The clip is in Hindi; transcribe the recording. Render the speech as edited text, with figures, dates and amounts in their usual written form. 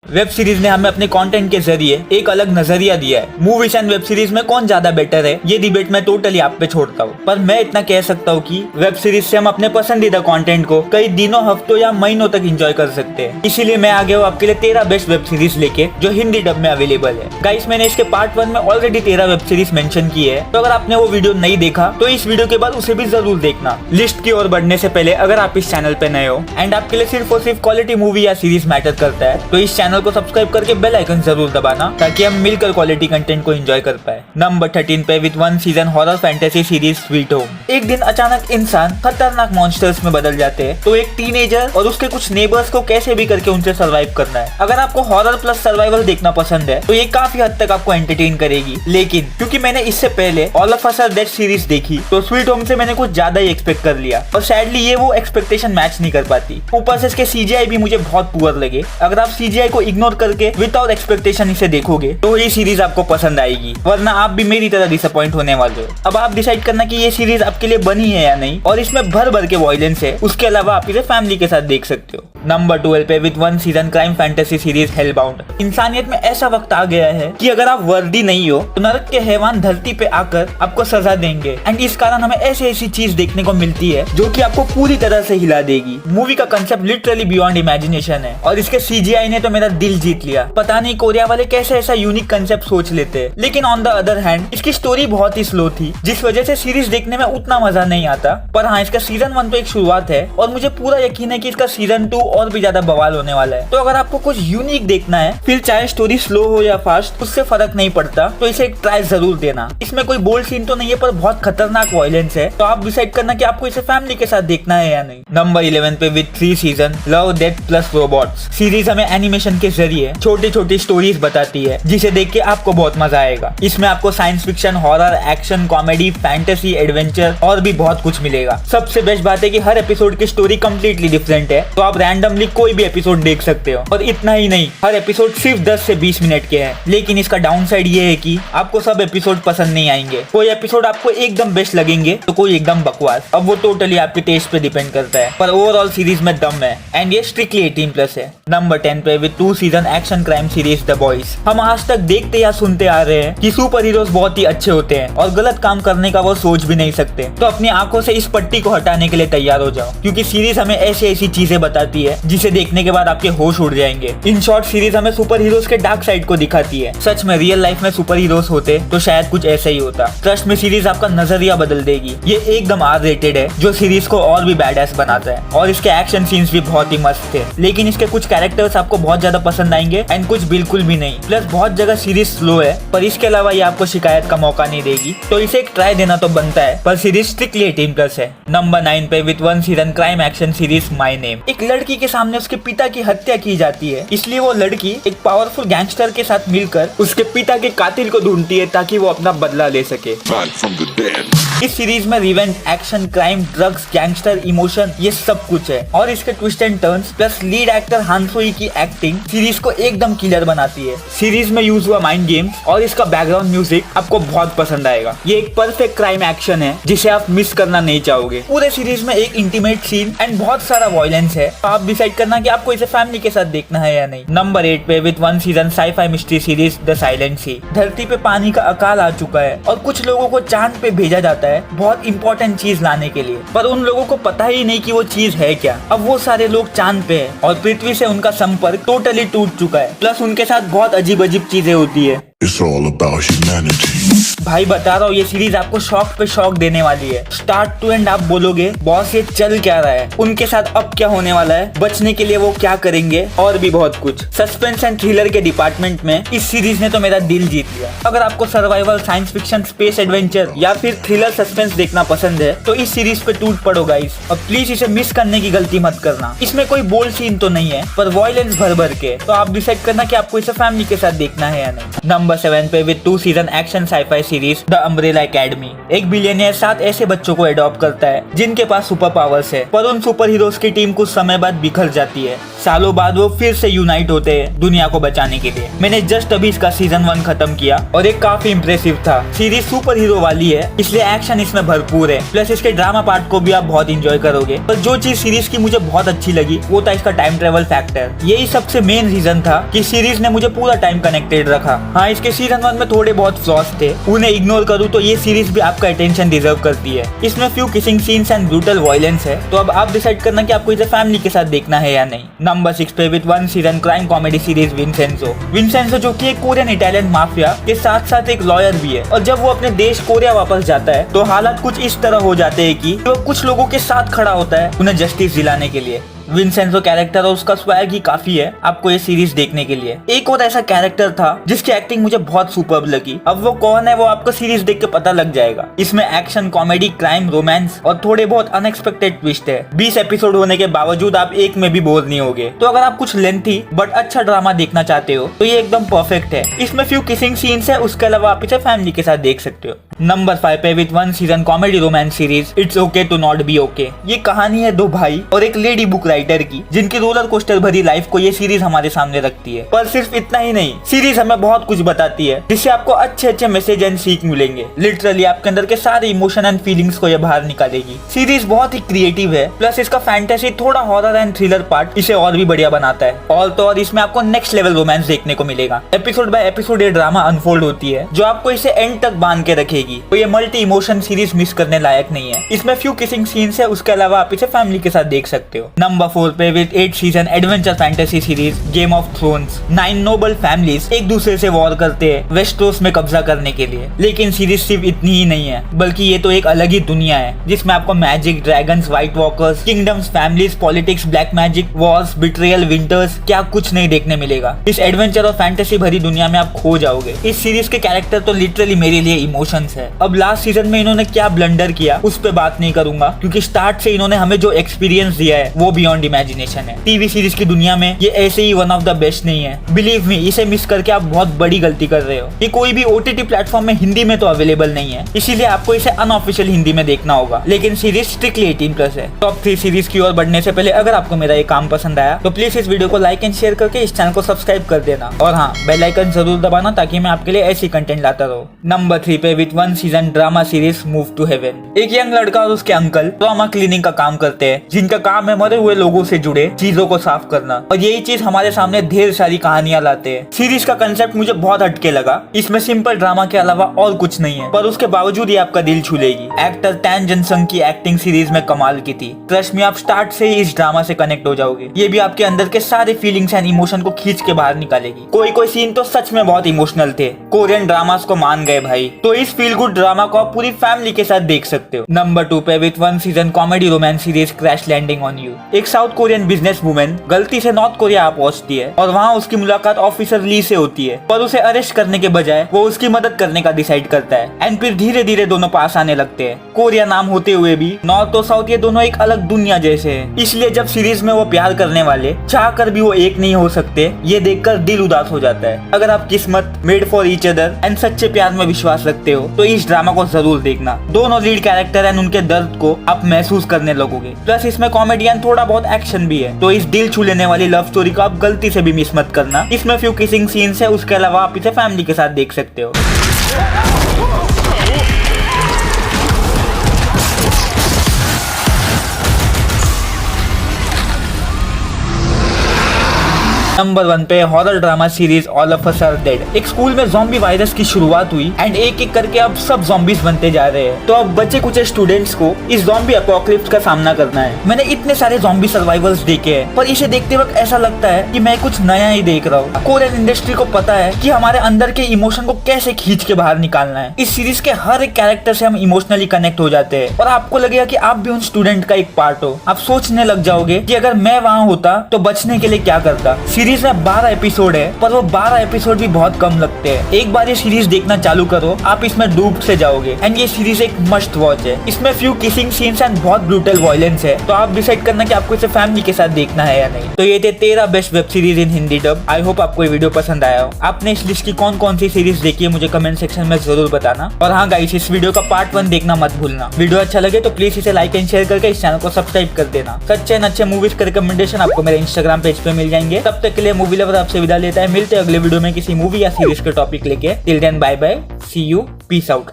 वेब सीरीज ने हमें अपने कंटेंट के जरिए एक अलग नजरिया दिया है। मूवीज एंड वेब सीरीज में कौन ज्यादा बेटर है, ये डिबेट मैं टोटली आप पे छोड़ता हूँ, पर मैं इतना कह सकता हूँ कि वेब सीरीज से हम अपने पसंदीदा कंटेंट को कई दिनों, हफ्तों या महीनों तक एंजॉय कर सकते हैं। इसीलिए मैं आ गया हूँ आपके लिए 13 बेस्ट वेब सीरीज लेके, जो हिंदी डब में अवेलेबल है। गाइस, मैंने इसके पार्ट 1 में ऑलरेडी 13 वेब सीरीज मेंशन की है, तो अगर आपने वो वीडियो नहीं देखा तो इस वीडियो के बाद उसे भी जरूर देखना। लिस्ट की ओर बढ़ने से पहले अगर आप इस चैनल पे नए हो एंड आपके लिए सिर्फ और सिर्फ क्वालिटी मूवी या सीरीज मैटर करता है, तो इस चैनल को सब्सक्राइब करके बेल आइकन जरूर दबाना, ताकि हम मिलकर क्वालिटी कंटेंट को एंजॉय कर पाए। नंबर 13 पे with 1 season horror fantasy series sweet home. एक दिन अचानक इंसान खतरनाक मॉन्स्टर्स में बदल जाते हैं, तो एक टीनेजर और उसके कुछ नेबर्स को कैसे भी करके उनसे सर्वाइव करना है। अगर आपको हॉरर प्लस सर्वाइवल देखना पसंद है तो ये काफी हद तक आपको एंटरटेन करेगी, लेकिन क्योंकि मैंने इससे पहले all of us are dead series देखी, तो स्वीट होम से मैंने कुछ ज्यादा ही एक्सपेक्ट कर लिया और सैडली ये वो एक्सपेक्टेशन मैच नहीं कर पाती। ऊपर से इसके सीजीआई भी मुझे बहुत पुअर लगे। अगर आप सीजीआई को इग्नोर करके विदाउट एक्सपेक्टेशन इसे देखोगे तो ये सीरीज आपको पसंद आएगी, वरना आप भी मेरी तरह डिसअपॉइंट होने वाले हो। अब आप डिसाइड करना कि ये सीरीज आपके लिए बनी है या नहीं, और इसमें भर भर के वॉयलेंस है। उसके अलावा आप इसे फैमिली के साथ देख सकते हो। नंबर 12 पे with 1 season crime fantasy series Hellbound. इंसानियत में ऐसा वक्त आ गया है कि अगर आप वर्दी नहीं हो तो नरक के हैवान धरती पे आकर आपको सजा देंगे, एंड इस कारण हमें ऐसी चीज देखने को मिलती है जो कि आपको पूरी तरह से हिला देगी। मूवी का कंसेप्ट लिटरली बियॉन्ड इमेजिनेशन है, और इसके सीजीआई ने तो मेरा दिल जीत लिया। पता नहीं कोरिया वाले कैसे ऐसा यूनिक कंसेप्ट सोच लेते हैं। लेकिन ऑन द अदर हैंड इसकी स्टोरी बहुत ही स्लो थी, जिस वजह से सीरीज देखने में उतना मजा नहीं आता। पर हाँ, इसका सीजन 1 तो एक शुरुआत है, और मुझे पूरा यकीन है कि इसका सीजन 2 और भी ज्यादा बवाल होने वाला है। तो अगर आपको कुछ यूनिक देखना है, फिर चाहे स्टोरी स्लो हो या फास्ट, उससे फर्क नहीं पड़ता, तो इसे एक ट्राई जरूर देना। इसमें कोई बोल्ड सीन तो नहीं है, पर बहुत खतरनाक वायलेंस है, तो आप डिसाइड करना कि आपको इसे फैमिली के साथ देखना है या नहीं। नंबर 11 पे with 3 season love death plus robots series हमें एनिमेशन के जरिए छोटी छोटी स्टोरीज बताती है, जिसे देख के आपको बहुत मजा आएगा। इसमें आपको science fiction, horror, action, comedy, fantasy, adventure और भी बहुत कुछ मिलेगा। सबसे बेस्ट बात है कि हर एपिसोड की स्टोरी कम्प्लीटली डिफरेंट है, तो आप रैंडमली कोई भी एपिसोड देख सकते हो। और इतना ही नहीं, हर एपिसोड सिर्फ 10 से 20 मिनट के हैं। लेकिन इसका डाउन साइड ये है कि आपको सब एपिसोड पसंद नहीं आएंगे। कोई एपिसोड आपको एकदम बेस्ट लगेंगे तो कोई एकदम बकवास। अब वो टोटली आपके टेस्ट पे डिपेंड करता है, पर ओवरऑल सीरीज में दम है, एंड ये स्ट्रिक्टली 18+ है। नंबर 10 पे with 2 season action crime series the boys. हम आज तक देखते या सुनते आ रहे हैं कि सुपर हीरोज बहुत ही अच्छे होते हैं और गलत काम करने का वो सोच भी नहीं सकते, तो अपनी आंखों से इस पट्टी को हटाने के लिए तैयार हो जाओ, क्योंकि सीरीज हमें ऐसी चीजें बताती है जिसे देखने के बाद आपके होश उड़ जाएंगे। इन शॉर्ट, सीरीज हमें सुपर हीरोज के डार्क साइड को दिखाती है। सच में रियल लाइफ में सुपर हीरोज होते तो शायद कुछ ऐसा ही होता। ट्रस्ट में सीरीज आपका नजरिया बदल देगी। ये एकदम R-rated है, जो सीरीज को और भी बैडएस बनाता है, और इसके एक्शन सीन्स भी बहुत ही मस्त थे। लेकिन इसके कुछ कैरेक्टर्स आपको बहुत ज्यादा पसंद आएंगे एंड कुछ बिल्कुल भी नहीं। प्लस बहुत जगह सीरीज स्लो है, पर इसके अलावा ये आपको शिकायत का मौका नहीं देगी, तो इसे एक ट्राई देना तो बनता है। पर सीरीज स्ट्रिक्टली 18+ है। नंबर 9 पे with 1 season crime action series my name. एक लड़की के सामने उसके पिता की हत्या की जाती है, इसलिए वो लड़की एक पावरफुल गैंगस्टर के साथ मिलकर उसके पिता के कातिल को ढूंढती है, ताकि वो अपना बदला ले सके। इस सीरीज में revenge, action, crime, drugs, gangster, emotion, ये सब कुछ है, और इसके twist and turns plus lead actor हान सोई की एक्टिंग सीरीज को एकदम किलर बनाती है। सीरीज में यूज हुआ माइंड गेम्स और इसका बैकग्राउंड म्यूजिक आपको बहुत पसंद आएगा। ये एक परफेक्ट क्राइम एक्शन है जिसे आप मिस करना नहीं चाहोगे। पूरे सीरीज में एक इंटीमेट सीन एंड बहुत सारा वायलेंस है, तो आप डिसाइड करना कि आपको इसे फैमिली के साथ देखना है या नहीं। नंबर 8 पे with 1 season sci fi mystery series the silent sea. धरती पे पानी का अकाल आ चुका है और कुछ लोगों को चांद पे भेजा जाता है बहुत इंपॉर्टेंट चीज लाने के लिए, पर उन लोगों को पता ही नहीं कि वो चीज है क्या। अब वो सारे लोग चांद पे हैं और पृथ्वी से उनका संपर्क टोटली टूट चुका है, प्लस उनके साथ बहुत अजीब चीजें होती है। It's all about humanity. भाई बता रहा हूँ, ये सीरीज आपको शॉक पे शॉक देने वाली है। स्टार्ट टू एंड आप बोलोगे बॉस ये चल क्या रहा है, उनके साथ अब क्या होने वाला है, बचने के लिए वो क्या करेंगे, और भी बहुत कुछ। सस्पेंस एंड थ्रिलर के डिपार्टमेंट में इस सीरीज ने तो मेरा दिल जीत लिया। अगर आपको survival, science fiction, space adventure या फिर थ्रिलर सस्पेंस देखना पसंद है, तो इस सीरीज पे टूट पड़ो गाइस, और प्लीज इसे मिस करने की गलती मत करना। इसमें कोई बोल्ड सीन तो नहीं है, पर वॉयलेंस भर भर के, तो आप डिसाइड करना कि आपको इसे फैमिली के साथ देखना है या नहीं। नंबर 7 पे with 2 season action sci-fi series the umbrella academy. एक बिलियनियर 7 ऐसे बच्चों को अडॉप्ट करता है जिनके पास सुपर पावर्स है, पर उन सुपर हीरोज की टीम कुछ समय बाद बिखर जाती है। सालों बाद वो फिर से यूनाइट होते हैं दुनिया को बचाने के लिए। मैंने जस्ट अभी इसका सीजन 1 खत्म किया और ये काफी इंप्रेसिव था। सीरीज सुपर हीरो वाली है, इसलिए एक्शन इसमें भरपूर है, प्लस इसके ड्रामा पार्ट को भी आप बहुत इंजॉय करोगे। पर जो चीज सीरीज की मुझे बहुत अच्छी लगी वो था इसका टाइम ट्रेवल फैक्टर। यही सबसे मेन रीजन था कि सीरीज ने मुझे पूरा टाइम कनेक्टेड रखा। हाँ, इसके सीजन 1 में थोड़े बहुत फ्लॉज थे, उन्हें इग्नोर करूँ तो ये सीरीज भी आपका अटेंशन डिजर्व करती है। इसमें few kissing scenes and brutal violence है, तो अब आप डिसाइड करना कि आपको इसे फैमिली के साथ देखना है या नहीं। नंबर 6 पे with 1 season crime comedy series Vincenzo जो कि एक कोरियन इटालियन माफिया के साथ साथ एक लॉयर भी है। और जब वो अपने देश कोरिया वापस जाता है तो हालात कुछ इस तरह हो जाते हैं कि वो कुछ लोगों के साथ खड़ा होता है उन्हें जस्टिस दिलाने के लिए। विंसेंजो कैरेक्टर और उसका स्वैग ही काफी है आपको ये सीरीज देखने के लिए। एक और ऐसा कैरेक्टर था जिसकी एक्टिंग मुझे बहुत सुपर्ब लगी। अब वो कौन है वो आपको सीरीज देख के पता लग जाएगा। इसमें एक्शन, कॉमेडी, क्राइम, रोमांस और थोड़े बहुत अनएक्सपेक्टेड ट्विस्ट है। 20 एपिसोड होने के बावजूद आप एक में भी बोर नहीं होगे। तो अगर आप कुछ लेंथी बट अच्छा ड्रामा देखना चाहते हो तो ये एकदम परफेक्ट है। इसमें फ्यू किसिंग सीन्स है, उसके अलावा आप इसे फैमिली के साथ देख सकते हो। नंबर 5 पे with 1 season comedy romance series it's okay to not be okay. ये कहानी है 2 भाई और एक लेडी बुक राइटर की, जिनकी रोलर कोस्टर भरी लाइफ को ये सीरीज हमारे सामने रखती है। पर सिर्फ इतना ही नहीं, सीरीज हमें बहुत कुछ बताती है जिससे आपको अच्छे अच्छे मैसेज एंड सीख मिलेंगे। लिटरली आपके अंदर के सारे इमोशन एंड फीलिंग्स को ये बाहर निकालेगी। सीरीज बहुत ही क्रिएटिव है, प्लस इसका फैंटेसी, थोड़ा हॉरर एंड थ्रिलर पार्ट इसे और भी बढ़िया बनाता है। और तो और इसमें आपको नेक्स्ट लेवल रोमांस देखने को मिलेगा। एपिसोड बाय एपिसोड ये ड्रामा अनफोल्ड होती है जो आपको इसे एंड तक बांध के रखेगी। तो ये मल्टी इमोशन सीरीज मिस करने लायक नहीं है। इसमें फ्यू किसिंग सीन्स है, उसके अलावा आप इसे फैमिली के साथ देख सकते हो। नंबर 4 पे with 8 season adventure fantasy series game of thrones. 9 noble families एक दूसरे से वॉर करते हैं वेस्टरोस में कब्जा करने के लिए। लेकिन सीरीज सिर्फ इतनी ही नहीं है, बल्कि ये तो एक अलग ही दुनिया है जिसमें आपको magic, dragons, white walkers, kingdoms, families, politics, black magic, Wars, betrayal, winters, क्या कुछ नहीं देखने मिलेगा। इस एडवेंचर और फैंटेसी भरी दुनिया में आप खो जाओगे। इस सीरीज के कैरेक्टर तो लिटरली मेरे लिए इमोशंस है। अब लास्ट सीजन में इन्होंने क्या ब्लंडर किया उस पे बात नहीं करूंगा, क्योंकि स्टार्ट से इन्होंने हमें जो एक्सपीरियंस दिया है वो बियॉन्ड इमेजिनेशन है। टीवी सीरीज की दुनिया में ये ऐसे ही वन ऑफ द बेस्ट नहीं है। बिलीव मी, इसे मिस करके आप बहुत बड़ी गलती कर रहे हो। ये कोई भी OTT प्लेटफॉर्म में हिंदी में तो अवेलेबल नहीं है, इसीलिए आपको इसे अनऑफिशियल हिंदी में देखना होगा। लेकिन सीरीज स्ट्रिक्टली 18+ है। टॉप 3 सीरीज की ओर बढ़ने से पहले अगर आपको मेरा ये काम पसंद आया तो प्लीज इस वीडियो को लाइक एंड शेयर करके इस चैनल को सब्सक्राइब कर देना। और हाँ, बेल आइकन जरूर दबाना ताकि मैं आपके लिए ऐसी कंटेंट लाता रहूं। नंबर 3 पे with 1 season drama series move to heaven. एक यंग लड़का और उसके अंकल ट्रॉमा क्लीनिंग का काम करते हैं, जिनका काम है मरे हुए लोगों से जुड़े चीजों को साफ करना। और यही चीज हमारे सामने ढेर सारी कहानियां लाते हैं। सीरीज का कंसेप्ट मुझे बहुत हटके लगा। इसमें सिंपल ड्रामा के अलावा और कुछ नहीं है, पर उसके बावजूद ये आपका दिल छू लेगी। एक्टर टैन जनसंग की एक्टिंग सीरीज में कमाल की थी। ट्रस्ट में आप स्टार्ट से ही इस ड्रामा से कनेक्ट हो जाओगे। ये भी आपके अंदर के सारे फीलिंग्स एंड इमोशन को खींच के बाहर निकालेगी। कोई कोई सीन तो सच में बहुत इमोशनल थे। कोरियन ड्रामास को मान गए भाई। तो इस फील गुड ड्रामा को आप पूरी फैमिली के साथ देख सकते हो। नंबर 2 पे with 1 season comedy romance series crash landing on you. एक साउथ कोरियन बिजनेस वुमेन गलती से नॉर्थ कोरिया आ पहुंचती है और वहाँ उसकी मुलाकात ऑफिसर ली से होती है, पर उसे अरेस्ट करने के बजाय वो उसकी मदद करने का डिसाइड करता है। एंड फिर धीरे धीरे दोनों पास आने लगते हैं। कोरिया नाम होते हुए भी नॉर्थ और साउथ ये दोनों एक अलग दुनिया जैसे हैं। इसलिए जब सीरीज में वो प्यार करने वाले चाह कर भी वो एक नहीं हो सकते, ये देखकर दिल उदास हो जाता है। अगर आप किस्मत, made for each other and सच्चे प्यार में विश्वास रखते हो तो इस ड्रामा को जरूर देखना। दोनों लीड कैरेक्टर एंड उनके दर्द को आप महसूस करने लगोगे। प्लस इसमें कॉमेडी एंड थोड़ा बहुत एक्शन भी है। तो इस दिल छू लेने वाली लव स्टोरी को आप गलती से भी मिस मत करना। इसमें फ्यू किसिंग सीन्स है, उसके अलावा आप इसे फैमिली के साथ देख सकते हो। नंबर 1 पे horror drama series all of us are dead. एक स्कूल में ज़ॉम्बी वायरस की शुरुआत हुई एंड एक एक करके अब सब ज़ॉम्बीज बनते जा रहे हैं। तो अब बचे कुछ स्टूडेंट्स को इस ज़ॉम्बी अपोकलिप्स का सामना करना है। मैंने इतने सारे ज़ॉम्बी सर्वाइवल्स देखे हैं, पर इसे देखते वक्त ऐसा लगता है कि मैं कुछ नया ही देख रहा हूँ। कोरियन इंडस्ट्री को पता है कि हमारे अंदर के इमोशन को कैसे खींच के बाहर निकालना है। इस सीरीज के हर एक कैरेक्टर से हम इमोशनली कनेक्ट हो जाते हैं और आपको लगेगा कि आप भी उन स्टूडेंट का एक पार्ट हो। आप सोचने लग जाओगे कि अगर मैं वहाँ होता तो बचने के लिए क्या करता। सीरीज में 12 एपिसोड है, पर वो 12 एपिसोड भी बहुत कम लगते हैं। एक बार ये सीरीज देखना चालू करो, आप इसमें डूब से जाओगे। एंड ये सीरीज एक मस्ट वॉच है। इसमें फ्यू किसिंग सीन्स एंड बहुत ब्रूटल वायलेंस है, तो आप डिसाइड करना कि आपको इसे फैमिली के साथ देखना है या नहीं। तो ये थे 13 best web series in Hindi dub. I hope आपको ये वीडियो पसंद आया हो। आपने इस लिस्ट की कौन कौन सी सीरीज देखी है मुझे कमेंट सेक्शन में जरूर बताना। और हाँ गाइस, इस वीडियो का पार्ट 1 देखना मत भूलना। वीडियो अच्छा लगे तो प्लीज इसे लाइक एंड शेयर करके इस चैनल को सब्सक्राइब कर देना। सच्चे अच्छे मूवीज के रिकमेंडेशन आपको मेरे इंस्टाग्राम पेज पे मिल जाएंगे। तब तक के लिए मूवी लवर आपसे विदा लेता है। मिलते हैं अगले वीडियो में किसी मूवी या सीरीज के टॉपिक लेके। Till then bye bye, see you, peace out.